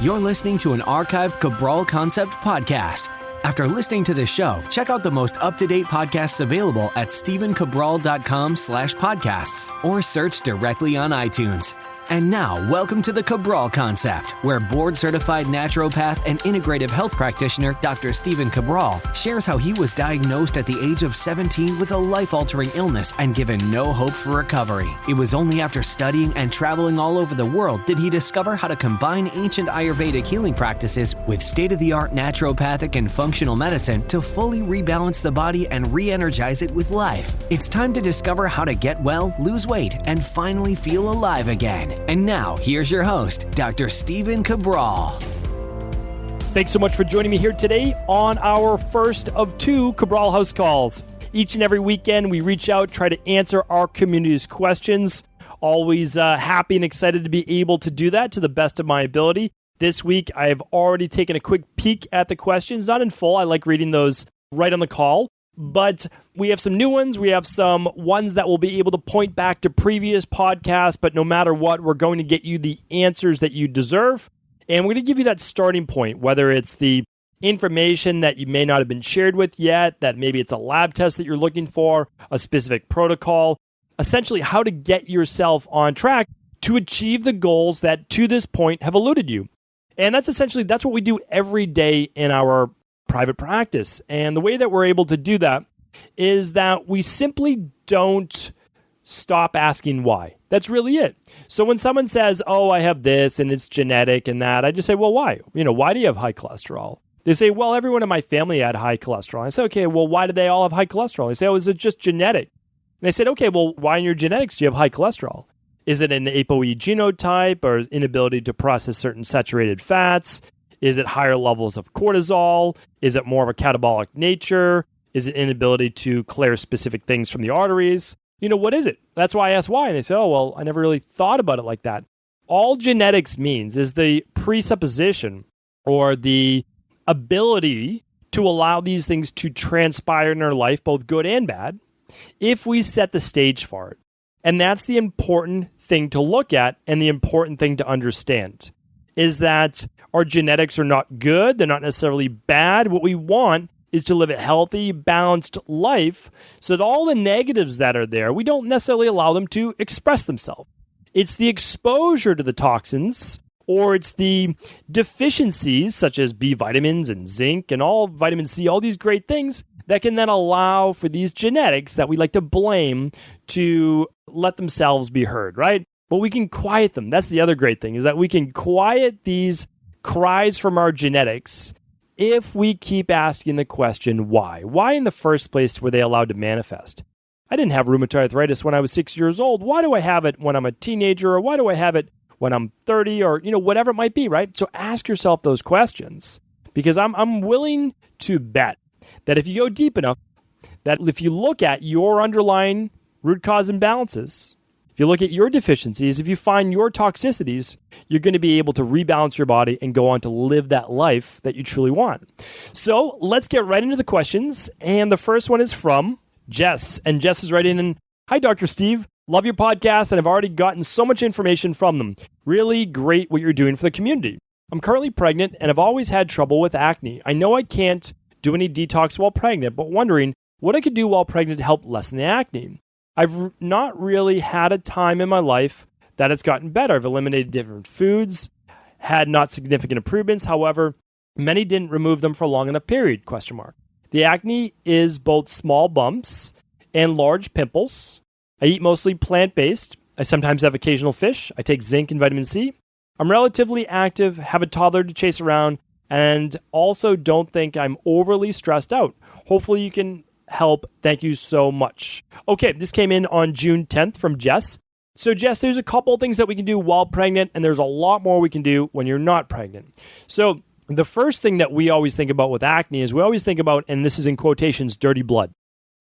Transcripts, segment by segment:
You're listening to an archived Cabral Concept podcast. After listening to this show, check out the most up-to-date podcasts available at stephencabral.com/podcasts or search directly on iTunes. And now, welcome to the Cabral Concept, where board-certified naturopath and integrative health practitioner Dr. Stephen Cabral shares how he was diagnosed at the age of 17 with a life-altering illness and given no hope for recovery. It was only after studying and traveling all over the world did he discover how to combine ancient Ayurvedic healing practices with state-of-the-art naturopathic and functional medicine to fully rebalance the body and re-energize it with life. It's time to discover how to get well, lose weight, and finally feel alive again. And now, here's your host, Dr. Stephen Cabral. Thanks so much for joining me here today on our first of two Cabral House Calls. Each and every weekend, we reach out, try to answer our community's questions. Always happy and excited to be able to do that to the best of my ability. This week, I have already taken a quick peek at the questions, not in full. I like reading those right on the call. But we have some new ones. We have some ones that will be able to point back to previous podcasts. But no matter what, we're going to get you the answers that you deserve. And we're going to give you that starting point, whether it's the information that you may not have been shared with yet, that maybe it's a lab test that you're looking for, a specific protocol, essentially how to get yourself on track to achieve the goals that to this point have eluded you. And that's what we do every day in our private practice. And the way that we're able to do that is that we simply don't stop asking why. That's really it. So when someone says, oh, I have this and it's genetic and that, I just say, well, why? Why do you have high cholesterol? They say, well, everyone in my family had high cholesterol. I say, okay, well, why do they all have high cholesterol? They say, oh, is it just genetic? And I said, okay, well, why in your genetics do you have high cholesterol? Is it an ApoE genotype or inability to process certain saturated fats? Is it higher levels of cortisol? Is it more of a catabolic nature? Is it inability to clear specific things from the arteries? What is it? That's why I asked why. And they say, oh, well, I never really thought about it like that. All genetics means is the presupposition or the ability to allow these things to transpire in our life, both good and bad, if we set the stage for it. And that's the important thing to look at and the important thing to understand is that our genetics are not good. They're not necessarily bad. What we want is to live a healthy, balanced life so that all the negatives that are there, we don't necessarily allow them to express themselves. It's the exposure to the toxins or it's the deficiencies such as B vitamins and zinc and all vitamin C, all these great things that can then allow for these genetics that we like to blame to let themselves be heard, right? But we can quiet them. That's the other great thing is that we can quiet these cries from our genetics if we keep asking the question, why? Why in the first place were they allowed to manifest? I didn't have rheumatoid arthritis when I was 6 years old. Why do I have it when I'm a teenager? Or why do I have it when I'm 30 or, whatever it might be, right? So ask yourself those questions because I'm willing to bet that if you go deep enough, that if you look at your underlying root cause imbalances, if you look at your deficiencies, if you find your toxicities, you're going to be able to rebalance your body and go on to live that life that you truly want. So let's get right into the questions. And the first one is from Jess. And Jess is writing in, hi, Dr. Steve. Love your podcast and I've already gotten so much information from them. Really great what you're doing for the community. I'm currently pregnant and I've always had trouble with acne. I know I can't do any detox while pregnant, but wondering what I could do while pregnant to help lessen the acne. I've not really had a time in my life that it's gotten better. I've eliminated different foods, had not significant improvements. However, many didn't remove them for a long enough period, ? The acne is both small bumps and large pimples. I eat mostly plant-based. I sometimes have occasional fish. I take zinc and vitamin C. I'm relatively active, have a toddler to chase around, and also don't think I'm overly stressed out. Hopefully you can help. Thank you so much. Okay, this came in on June 10th from Jess. So Jess, there's a couple of things that we can do while pregnant, and there's a lot more we can do when you're not pregnant. So the first thing that we always think about with acne is we always think about, and this is in quotations, dirty blood.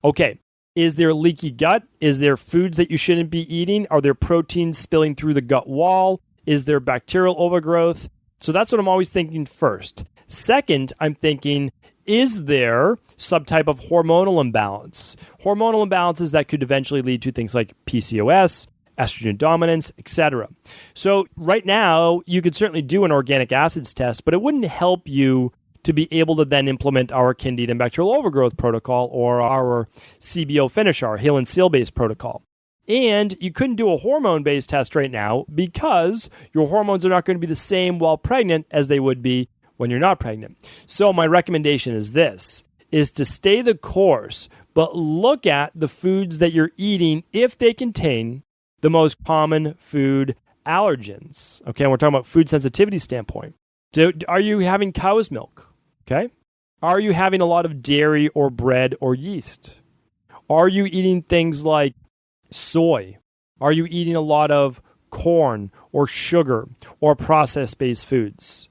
Okay, is there leaky gut? Is there foods that you shouldn't be eating? Are there proteins spilling through the gut wall? Is there bacterial overgrowth? So that's what I'm always thinking first. Second, I'm thinking, is there some type of hormonal imbalance? Hormonal imbalances that could eventually lead to things like PCOS, estrogen dominance, etc. So right now, you could certainly do an organic acids test, but it wouldn't help you to be able to then implement our Candida and bacterial overgrowth protocol or our CBO finish, our Heal and Seal-based protocol. And you couldn't do a hormone-based test right now because your hormones are not going to be the same while pregnant as they would be when you're not pregnant. So my recommendation is this, is to stay the course, but look at the foods that you're eating if they contain the most common food allergens. Okay, and we're talking about food sensitivity standpoint. Are you having cow's milk? Okay. Are you having a lot of dairy or bread or yeast? Are you eating things like soy? Are you eating a lot of corn or sugar or processed-based foods?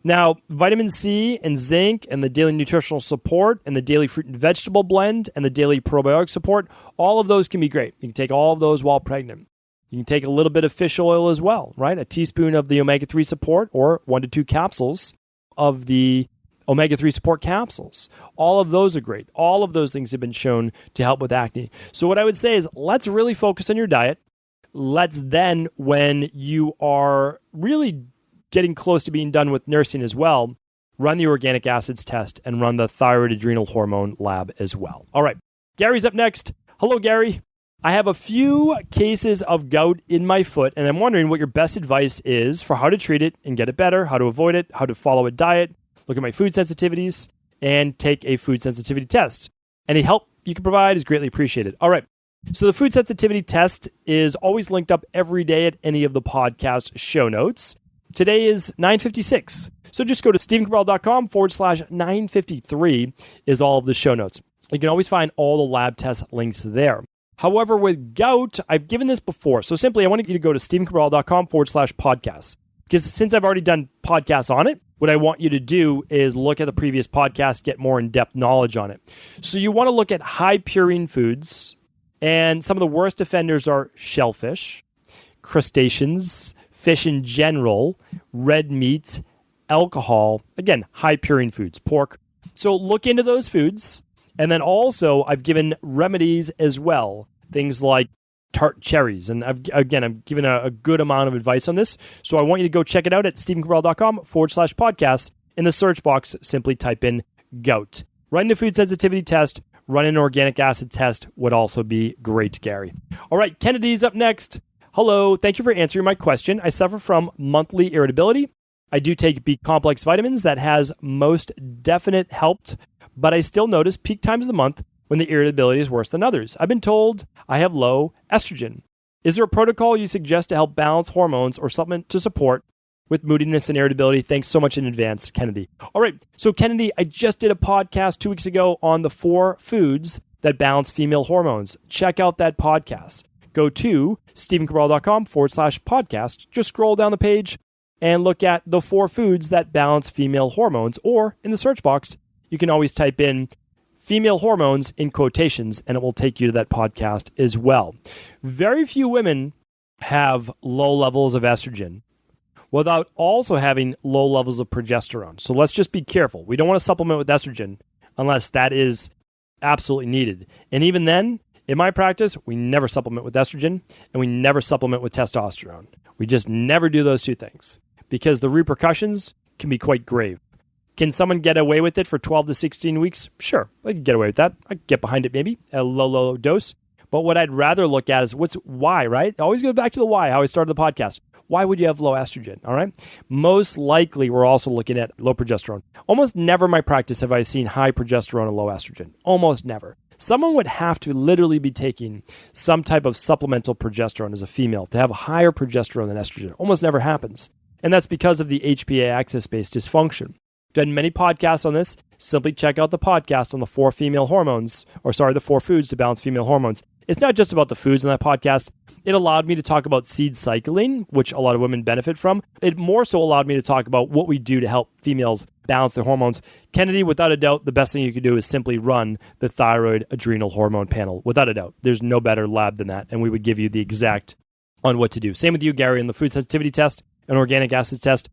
Now, vitamin C and zinc and the daily nutritional support and the daily fruit and vegetable blend and the daily probiotic support, all of those can be great. You can take all of those while pregnant. You can take a little bit of fish oil as well, right? A teaspoon of the omega-3 support or 1 to 2 capsules of the omega-3 support capsules. All of those are great. All of those things have been shown to help with acne. So what I would say is let's really focus on your diet. Let's then, when you are really getting close to being done with nursing as well, run the organic acids test and run the thyroid adrenal hormone lab as well. All right, Gary's up next. Hello, Gary. I have a few cases of gout in my foot, and I'm wondering what your best advice is for how to treat it and get it better, how to avoid it, how to follow a diet, look at my food sensitivities, and take a food sensitivity test. Any help you can provide is greatly appreciated. All right. So the food sensitivity test is always linked up every day at any of the podcast show notes. Today is 9:56. So just go to stevencabral.com/953 is all of the show notes. You can always find all the lab test links there. However, with gout, I've given this before. So simply, I want you to go to stevencabral.com/podcast. Because since I've already done podcasts on it, what I want you to do is look at the previous podcast, get more in-depth knowledge on it. So you want to look at high purine foods, and some of the worst offenders are shellfish, crustaceans, fish in general, red meat, alcohol, again, high purine foods, pork. So look into those foods. And then also, I've given remedies as well, things like tart cherries. And I've given a good amount of advice on this. So I want you to go check it out at stevencabral.com/podcast. In the search box, simply type in gout. Run a food sensitivity test, run an organic acid test would also be great, Gary. All right, Kennedy's up next. Hello, thank you for answering my question. I suffer from monthly irritability. I do take B complex vitamins that has most definite helped, but I still notice peak times of the month when the irritability is worse than others. I've been told I have low estrogen. Is there a protocol you suggest to help balance hormones or supplement to support with moodiness and irritability? Thanks so much in advance, Kennedy. All right, so Kennedy, I just did a podcast 2 weeks ago on the 4 foods that balance female hormones. Check out that podcast. Go to stevencabral.com/podcast. Just scroll down the page and look at the 4 foods that balance female hormones, or in the search box, you can always type in female hormones in quotations, and it will take you to that podcast as well. Very few women have low levels of estrogen without also having low levels of progesterone. So let's just be careful. We don't want to supplement with estrogen unless that is absolutely needed. And even then, in my practice, we never supplement with estrogen and we never supplement with testosterone. We just never do those two things because the repercussions can be quite grave. Can someone get away with it for 12 to 16 weeks? Sure, I can get away with that. I can get behind it maybe, at a low dose. But what I'd rather look at is why, right? It always goes back to the why, how I started the podcast. Why would you have low estrogen, all right? Most likely, we're also looking at low progesterone. Almost never in my practice have I seen high progesterone and low estrogen. Almost never. Someone would have to literally be taking some type of supplemental progesterone as a female to have a higher progesterone than estrogen. Almost never happens. And that's because of the HPA axis-based dysfunction. Done many podcasts on this. Simply check out the podcast on the 4 the 4 foods to balance female hormones. It's not just about the foods in that podcast. It allowed me to talk about seed cycling, which a lot of women benefit from. It more so allowed me to talk about what we do to help females balance their hormones. Kennedy, without a doubt, the best thing you could do is simply run the thyroid adrenal hormone panel. Without a doubt. There's no better lab than that, and we would give you the exact on what to do. Same with you, Gary, on the food sensitivity test and organic acid test.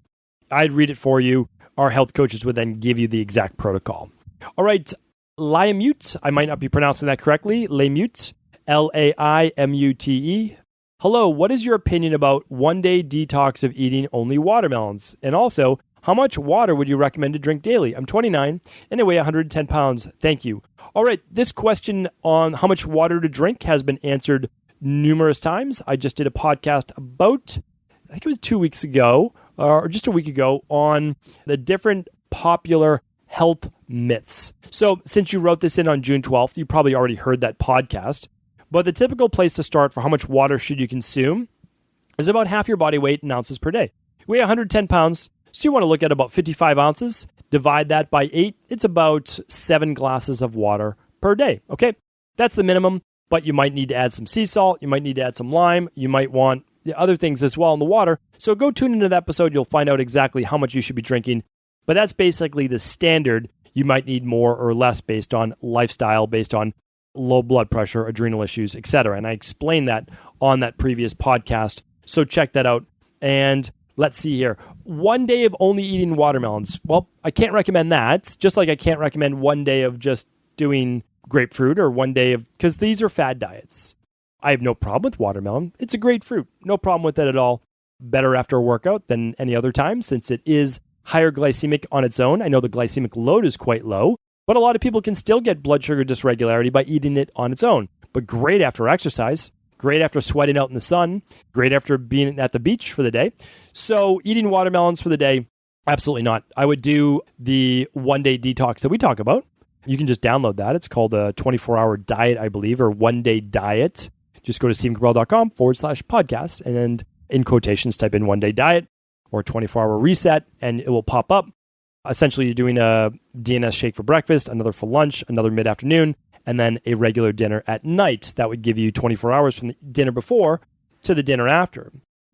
I'd read it for you. Our health coaches would then give you the exact protocol. All right, Laimute, I might not be pronouncing that correctly. Laimute, Laimute. Hello, what is your opinion about one-day detox of eating only watermelons? And also, how much water would you recommend to drink daily? I'm 29 and I weigh 110 pounds. Thank you. All right, this question on how much water to drink has been answered numerous times. I just did a podcast about, I think it was 2 weeks ago, or just a week ago, on the different popular health myths. So since you wrote this in on June 12th, you probably already heard that podcast. But the typical place to start for how much water should you consume is about half your body weight in ounces per day. You weigh 110 pounds, so you want to look at about 55 ounces. Divide that by 8. It's about 7 glasses of water per day. Okay, that's the minimum, but you might need to add some sea salt. You might need to add some lime. You might want the other things as well in the water. So go tune into that episode. You'll find out exactly how much you should be drinking. But that's basically the standard. You might need more or less based on lifestyle, based on low blood pressure, adrenal issues, etc. And I explained that on that previous podcast. So check that out. And let's see here. 1 day of only eating watermelons. Well, I can't recommend that. Just like I can't recommend 1 day of just doing grapefruit or 1 day of, because these are fad diets. I have no problem with watermelon. It's a great fruit. No problem with it at all. Better after a workout than any other time since it is higher glycemic on its own. I know the glycemic load is quite low, but a lot of people can still get blood sugar dysregularity by eating it on its own. But great after exercise, great after sweating out in the sun, great after being at the beach for the day. So eating watermelons for the day, absolutely not. I would do the 1 day detox that we talk about. You can just download that. It's called a 24-hour diet, I believe, or 1 day diet. Just go to stevencabral.com/podcast and in quotations type in 1 day diet or 24-hour reset and it will pop up. Essentially, you're doing a DNS shake for breakfast, another for lunch, another mid-afternoon, and then a regular dinner at night. That would give you 24 hours from the dinner before to the dinner after.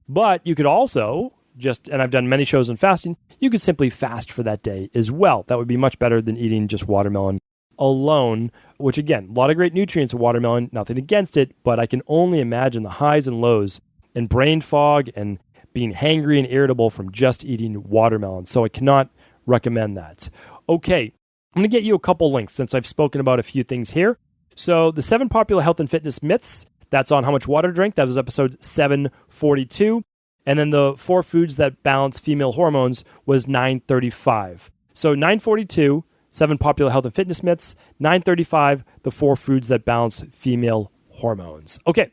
But you could also just, and I've done many shows on fasting, you could simply fast for that day as well. That would be much better than eating just watermelon alone, which again, a lot of great nutrients in watermelon, nothing against it, but I can only imagine the highs and lows and brain fog and being hangry and irritable from just eating watermelon. So I cannot recommend that. Okay, I'm going to get you a couple links since I've spoken about a few things here. So the 7 popular health and fitness myths, that's on how much water to drink. That was episode 742. And then the 4 foods that balance female hormones was 935. So 942, 7 popular health and fitness myths. 935, the 4 foods that balance female hormones. Okay,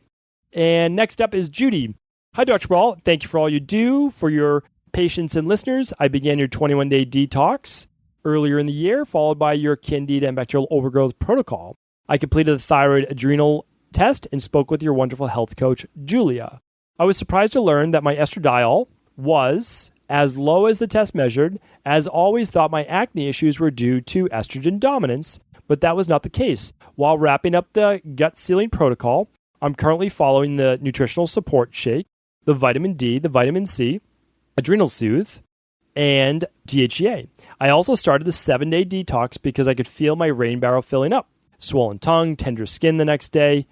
and next up is Judy. Hi, Dr. Cabral. Thank you for all you do for your patients and listeners. I began your 21-day detox earlier in the year, followed by your candida and bacterial overgrowth protocol. I completed the thyroid adrenal test and spoke with your wonderful health coach, Julia. I was surprised to learn that my estradiol was as low as the test measured, as always thought my acne issues were due to estrogen dominance, but that was not the case. While wrapping up the gut sealing protocol, I'm currently following the nutritional support shake, the vitamin D, the vitamin C, Adrenal Soothe, and DHEA. I also started the 7-day detox because I could feel my rain barrel filling up. Swollen tongue, tender skin the next day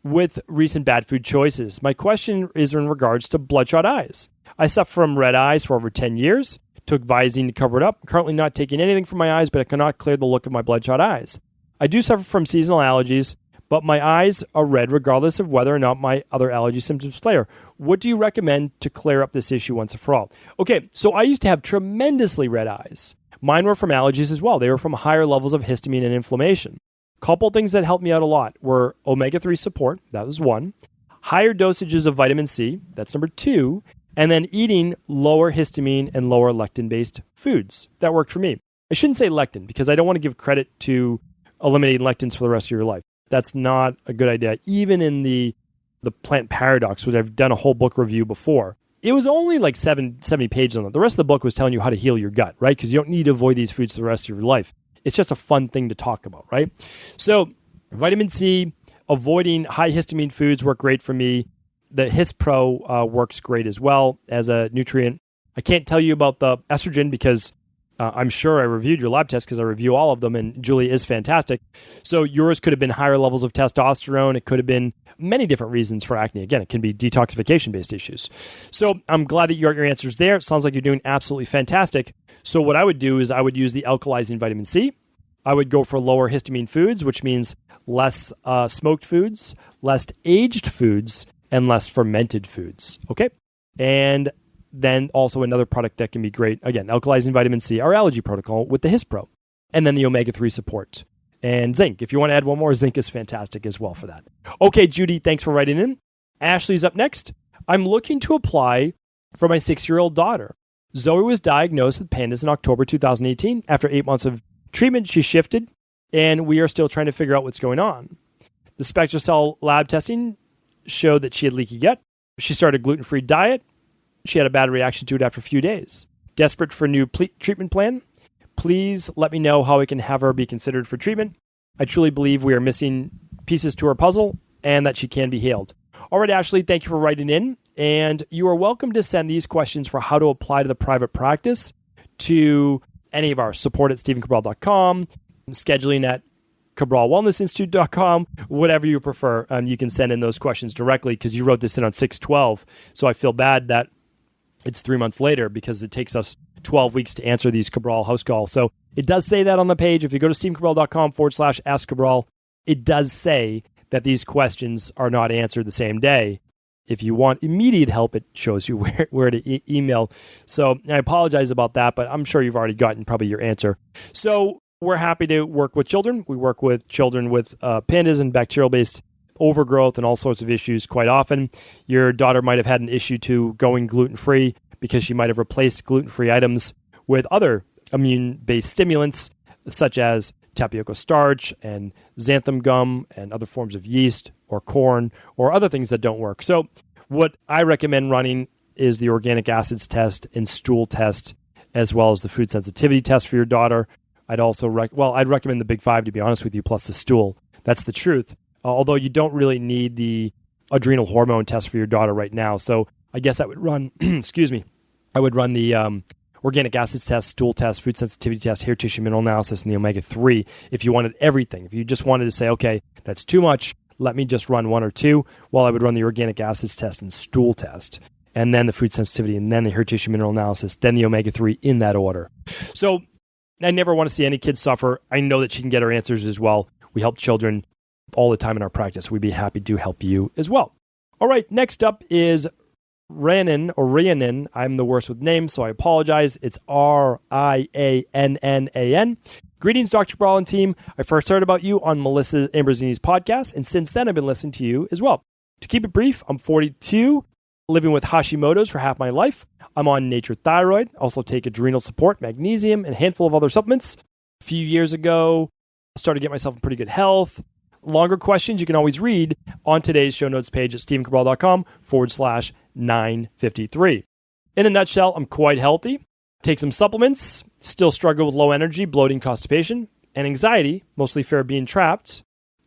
with recent bad food choices. My question is in regards to bloodshot eyes. I suffer from red eyes for over 10 years, took Visine to cover it up. I'm currently not taking anything from my eyes, but I cannot clear the look of my bloodshot eyes. I do suffer from seasonal allergies, but my eyes are red regardless of whether or not my other allergy symptoms flare. What do you recommend to clear up this issue once and for all? Okay, so I used to have tremendously red eyes. Mine were from allergies as well. They were from higher levels of histamine and inflammation. Couple things that helped me out a lot were omega-3 support, that was 1, higher dosages of vitamin C, that's number 2, and then eating lower histamine and lower lectin-based foods. That worked for me. I shouldn't say lectin because I don't want to give credit to eliminating lectins for the rest of your life. That's not a good idea. Even in the Plant Paradox, which I've done a whole book review before, it was only like 70 pages on it. The rest of the book was telling you how to heal your gut, right? Because you don't need to avoid these foods for the rest of your life. It's just a fun thing to talk about, right? So vitamin C, avoiding high histamine foods work great for me. The His Pro works great as well as a nutrient. I can't tell you about the estrogen because I'm sure I reviewed your lab test because I review all of them, and Julie is fantastic. So yours could have been higher levels of testosterone. It could have been many different reasons for acne. Again, it can be detoxification-based issues. So I'm glad that you got your answers there. It sounds like you're doing absolutely fantastic. So what I would do is I would use the alkalizing vitamin C. I would go for lower histamine foods, which means less smoked foods, less aged foods, and less fermented foods. Okay. And then also another product that can be great, again, alkalizing vitamin C, our allergy protocol with the Hispro, and then the omega-3 support. And zinc. If you want to add one more, zinc is fantastic as well for that. Okay, Judy, thanks for writing in. Ashley's up next. I'm looking to apply for my 6-year-old daughter. Zoe was diagnosed with pandas in October 2018. After 8 months of treatment, she shifted, and we are still trying to figure out what's going on. The SpectraCell lab testing showed that she had leaky gut. She started a gluten-free diet. She had a bad reaction to it after a few days. Desperate for a new treatment plan. Please let me know how I can have her be considered for treatment. I truly believe we are missing pieces to her puzzle and that she can be healed. All right, Ashley, thank you for writing in. And you are welcome to send these questions for how to apply to the private practice to any of our support at StephenCabral.com, scheduling at CabralWellnessInstitute.com, whatever you prefer. You can send in those questions directly because you wrote this in on 6/12. So I feel bad that it's 3 months later because it takes us 12 weeks to answer these Cabral HouseCall. So it does say that on the page. If you go to StephenCabral.com/Ask Cabral, it does say that these questions are not answered the same day. If you want immediate help, it shows you where to email. So I apologize about that, but I'm sure you've already gotten probably your answer. So we're happy to work with children. We work with children with pandas and bacterial-based overgrowth and all sorts of issues quite often. Your daughter might have had an issue to going gluten-free because she might have replaced gluten-free items with other immune-based stimulants, such as tapioca starch and xanthan gum and other forms of yeast or corn or other things that don't work. So what I recommend running is the organic acids test and stool test, as well as the food sensitivity test for your daughter. I'd also I'd recommend the Big Five, to be honest with you, plus the stool. That's the truth. Although you don't really need the adrenal hormone test for your daughter right now. So I guess I would run, I would run the organic acids test, stool test, food sensitivity test, hair tissue mineral analysis, and the omega-3 if you wanted everything. If you just wanted to say, okay, that's too much, let me just run one or two, well, I would run the organic acids test and stool test, and then the food sensitivity, and then the hair tissue mineral analysis, then the omega-3 in that order. So I never want to see any kids suffer. I know that she can get her answers as well. We help children all the time in our practice. We'd be happy to help you as well. All right, next up is Rhiannon. I'm the worst with names, so I apologize. It's Riannan. Greetings, Dr. Cabral and team. I first heard about you on Melissa Ambrosini's podcast, and since then I've been listening to you as well. To keep it brief, I'm 42, living with Hashimoto's for half my life. I'm on Nature Thyroid, also take adrenal support, magnesium, and a handful of other supplements. A few years ago, I started to get myself in pretty good health. Longer questions you can always read on today's show notes page at StephenCabral.com/953. In a nutshell, I'm quite healthy. Take some supplements, still struggle with low energy, bloating, constipation, and anxiety, mostly fear of being trapped.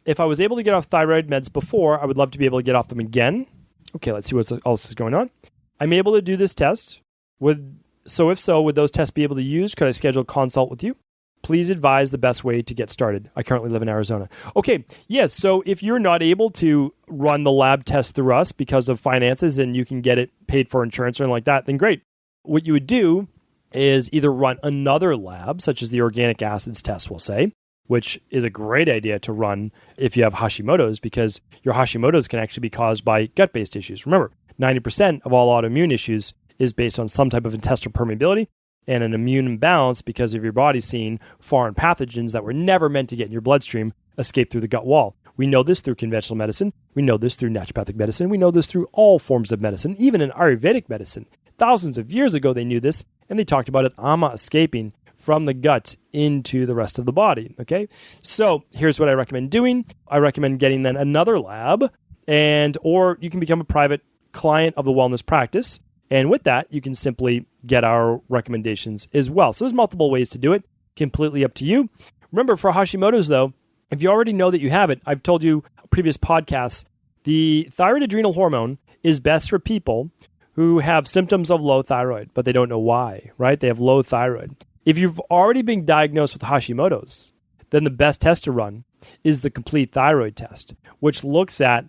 If I was able to get off thyroid meds before, I would love to be able to get off them again. Okay, let's see what else is going on. I'm able to do this test. If so, would those tests be able to use? Could I schedule a consult with you? Please advise the best way to get started. I currently live in Arizona. Okay, yes, so if you're not able to run the lab test through us because of finances and you can get it paid for insurance or anything like that, then great. What you would do is either run another lab, such as the organic acids test, we'll say, which is a great idea to run if you have Hashimoto's, because your Hashimoto's can actually be caused by gut-based issues. Remember, 90% of all autoimmune issues is based on some type of intestinal permeability and an immune imbalance because of your body seeing foreign pathogens that were never meant to get in your bloodstream escape through the gut wall. We know this through conventional medicine. We know this through naturopathic medicine. We know this through all forms of medicine, even in Ayurvedic medicine. Thousands of years ago, they knew this, and they talked about it, ama escaping from the gut into the rest of the body, okay? So here's what I recommend doing. I recommend getting then another lab, or you can become a private client of the wellness practice. And with that, you can simply get our recommendations as well. So there's multiple ways to do it, completely up to you. Remember, for Hashimoto's, though, if you already know that you have it, I've told you previous podcasts, the thyroid adrenal hormone is best for people who have symptoms of low thyroid, but they don't know why, right? They have low thyroid. If you've already been diagnosed with Hashimoto's, then the best test to run is the complete thyroid test, which looks at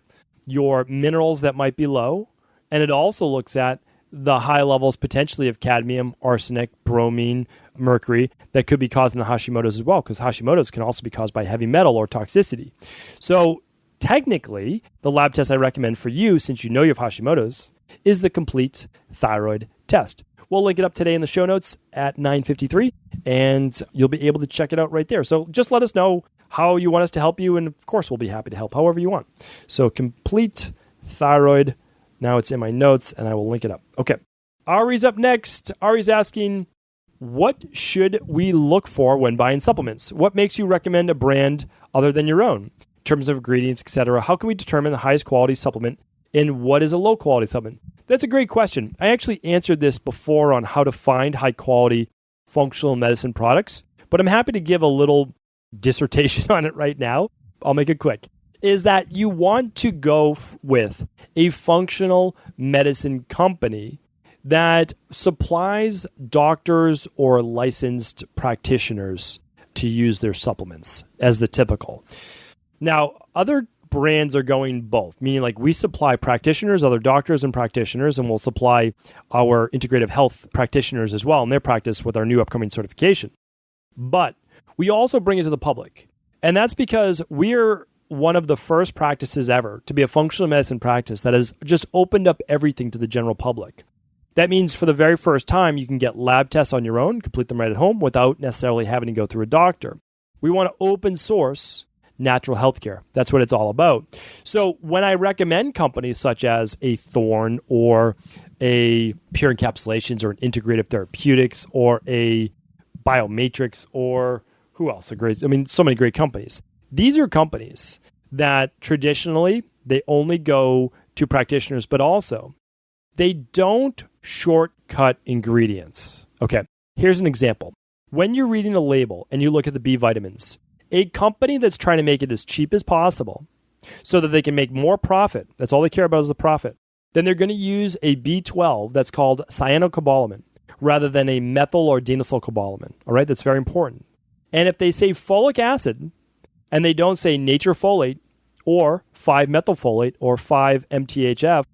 your minerals that might be low, and it also looks at the high levels potentially of cadmium, arsenic, bromine, mercury that could be causing the Hashimoto's as well, because Hashimoto's can also be caused by heavy metal or toxicity. So technically, the lab test I recommend for you, since you know you have Hashimoto's, is the complete thyroid test. We'll link it up today in the show notes at 9:53, and you'll be able to check it out right there. So just let us know how you want us to help you, and of course, we'll be happy to help however you want. So complete thyroid. Now it's in my notes, and I will link it up. Okay. Ari's up next. Ari's asking, what should we look for when buying supplements? What makes you recommend a brand other than your own? In terms of ingredients, etc., how can we determine the highest quality supplement and what is a low quality supplement? That's a great question. I actually answered this before on how to find high quality functional medicine products, but I'm happy to give a little dissertation on it right now. I'll make it quick. Is that you want to go with a functional medicine company that supplies doctors or licensed practitioners to use their supplements as the typical. Now, other brands are going both, meaning like we supply practitioners, other doctors and practitioners, and we'll supply our integrative health practitioners as well in their practice with our new upcoming certification. But we also bring it to the public. And that's because we're one of the first practices ever to be a functional medicine practice that has just opened up everything to the general public. That means for the very first time, you can get lab tests on your own, complete them right at home without necessarily having to go through a doctor. We want to open source natural healthcare. That's what it's all about. So when I recommend companies such as a Thorne or a Pure Encapsulations or an Integrative Therapeutics or a Biomatrix or who else? So many great companies. These are companies that traditionally, they only go to practitioners, but also they don't shortcut ingredients. Okay, here's an example. When you're reading a label and you look at the B vitamins, a company that's trying to make it as cheap as possible so that they can make more profit, that's all they care about is the profit, then they're going to use a B12 that's called cyanocobalamin rather than a methyl or denosylcobalamin. All right, that's very important. And if they say folic acid and they don't say nature folate or 5-methylfolate or 5-MTHF,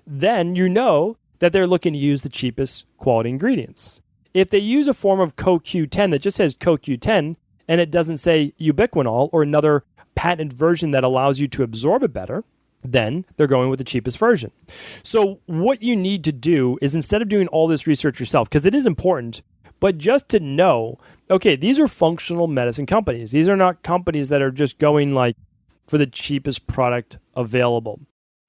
then you know that they're looking to use the cheapest quality ingredients. If they use a form of CoQ10 that just says CoQ10 and it doesn't say ubiquinol or another patented version that allows you to absorb it better, then they're going with the cheapest version. So what you need to do is instead of doing all this research yourself, because it is important, but just to know, okay, these are functional medicine companies. These are not companies that are just going like for the cheapest product available.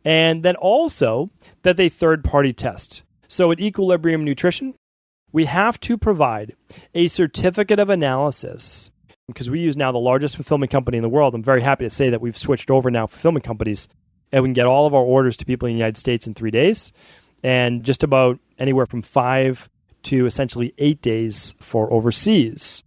And then also that they third-party test. So at Equilibrium Nutrition, we have to provide a certificate of analysis because we use now the largest fulfillment company in the world. I'm very happy to say that we've switched over now fulfillment companies and we can get all of our orders to people in the United States in 3 days and just about anywhere from 5 to essentially 8 days for overseas.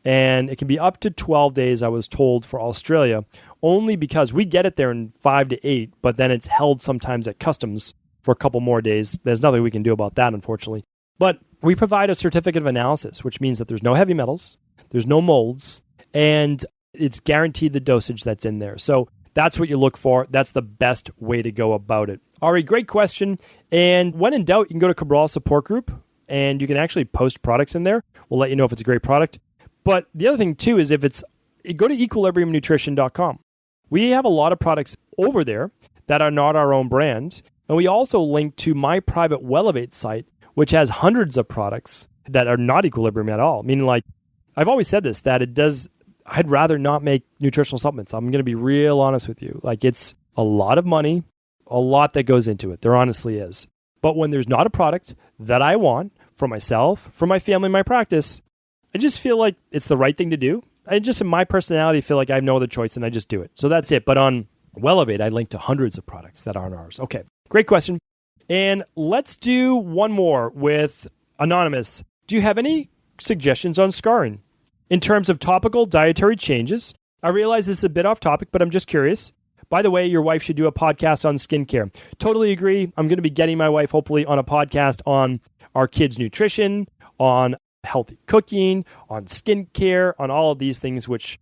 And it can be up to 12 days, I was told, for Australia, only because we get it there in 5 to 8, but then it's held sometimes at customs for a couple more days. There's nothing we can do about that, unfortunately. But we provide a certificate of analysis, which means that there's no heavy metals, there's no molds, and it's guaranteed the dosage that's in there. So that's what you look for. That's the best way to go about it. Ari, great question. And when in doubt, you can go to Cabral Support Group, and you can actually post products in there. We'll let you know if it's a great product. But the other thing, too, is go to equilibriumnutrition.com. We have a lot of products over there that are not our own brand. And we also link to my private Wellevate site, which has hundreds of products that are not Equilibrium at all. Meaning, like, I've always said this, that I'd rather not make nutritional supplements. I'm going to be real honest with you. Like, it's a lot of money, a lot that goes into it. There honestly is. But when there's not a product that I want for myself, for my family, my practice, I just feel like it's the right thing to do. I just, in my personality, feel like I have no other choice and I just do it. So that's it. But on Wellevate, I link to hundreds of products that aren't ours. Okay, great question. And let's do one more with Anonymous. Do you have any suggestions on scarring? In terms of topical dietary changes, I realize this is a bit off topic, but I'm just curious. By the way, your wife should do a podcast on skincare. Totally agree. I'm going to be getting my wife, hopefully, on a podcast on our kids' nutrition, on healthy cooking, on skincare, on all of these things, which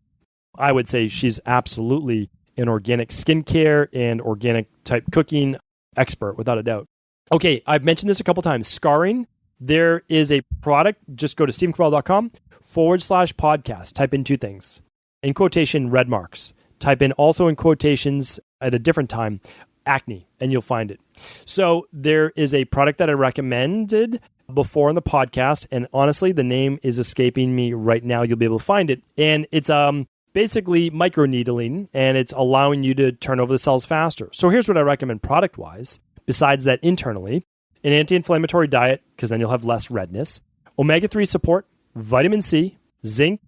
I would say she's absolutely an organic skincare and organic type cooking expert, without a doubt. Okay, I've mentioned this a couple times. Scarring, there is a product. Just go to stephencabral.com/podcast. Type in two things. In quotation, red marks. type in also in quotations at a different time, acne, and you'll find it. So there is a product that I recommended before on the podcast, and honestly, the name is escaping me right now. You'll be able to find it. And it's basically microneedling, and it's allowing you to turn over the cells faster. So here's what I recommend product-wise, besides that internally: an anti-inflammatory diet, because then you'll have less redness, omega-3 support, vitamin C, zinc,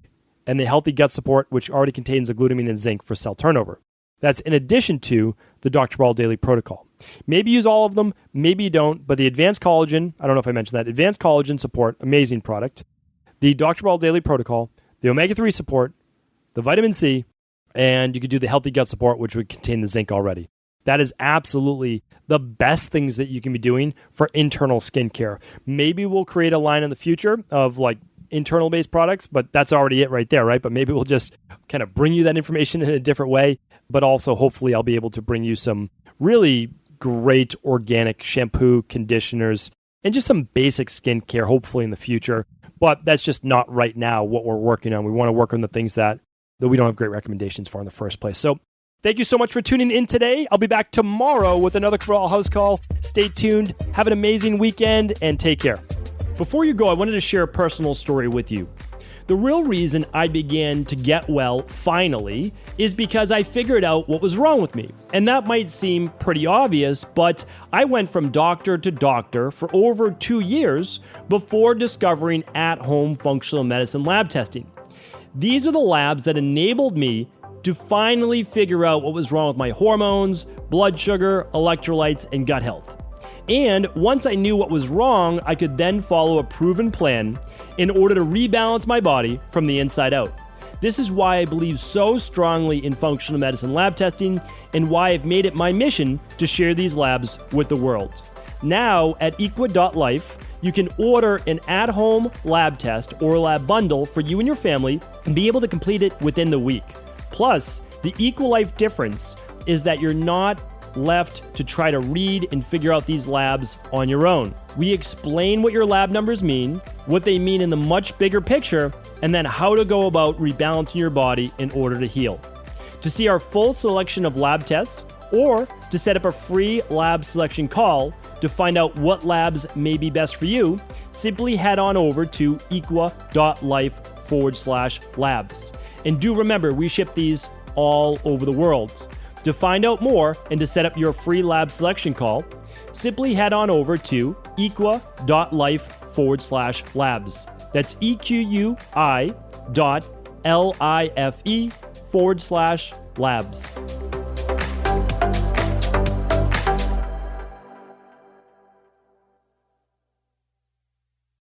and the healthy gut support, which already contains the glutamine and zinc for cell turnover. That's in addition to the Dr. Cabral Daily Protocol. Maybe use all of them, maybe you don't, but the Advanced Collagen, I don't know if I mentioned that, Advanced Collagen Support, amazing product. The Dr. Cabral Daily Protocol, the omega-3 support, the vitamin C, and you could do the healthy gut support, which would contain the zinc already. That is absolutely the best things that you can be doing for internal skincare. Maybe we'll create a line in the future of like internal-based products, but that's already it right there, right? But maybe we'll just kind of bring you that information in a different way, but also hopefully I'll be able to bring you some really great organic shampoo, conditioners, and just some basic skincare, hopefully in the future. But that's just not right now what we're working on. We want to work on the things that we don't have great recommendations for in the first place. So thank you so much for tuning in today. I'll be back tomorrow with another Cabral House Call. Stay tuned. Have an amazing weekend and take care. Before you go, I wanted to share a personal story with you. The real reason I began to get well finally is because I figured out what was wrong with me. And that might seem pretty obvious, but I went from doctor to doctor for over 2 years before discovering at-home functional medicine lab testing. These are the labs that enabled me to finally figure out what was wrong with my hormones, blood sugar, electrolytes, and gut health. And once I knew what was wrong, I could then follow a proven plan in order to rebalance my body from the inside out. This is why I believe so strongly in functional medicine lab testing and why I've made it my mission to share these labs with the world. Now at equa.life, you can order an at-home lab test or lab bundle for you and your family and be able to complete it within the week. Plus, the EquaLife difference is that you're not left to try to read and figure out these labs on your own. We explain what your lab numbers mean, what they mean in the much bigger picture, and then how to go about rebalancing your body in order to heal. To see our full selection of lab tests, or to set up a free lab selection call to find out what labs may be best for you, simply head on over to equa.life/labs. And do remember, we ship these all over the world. To find out more and to set up your free lab selection call, simply head on over to equa.life/labs. That's EQUI.LIFE/labs.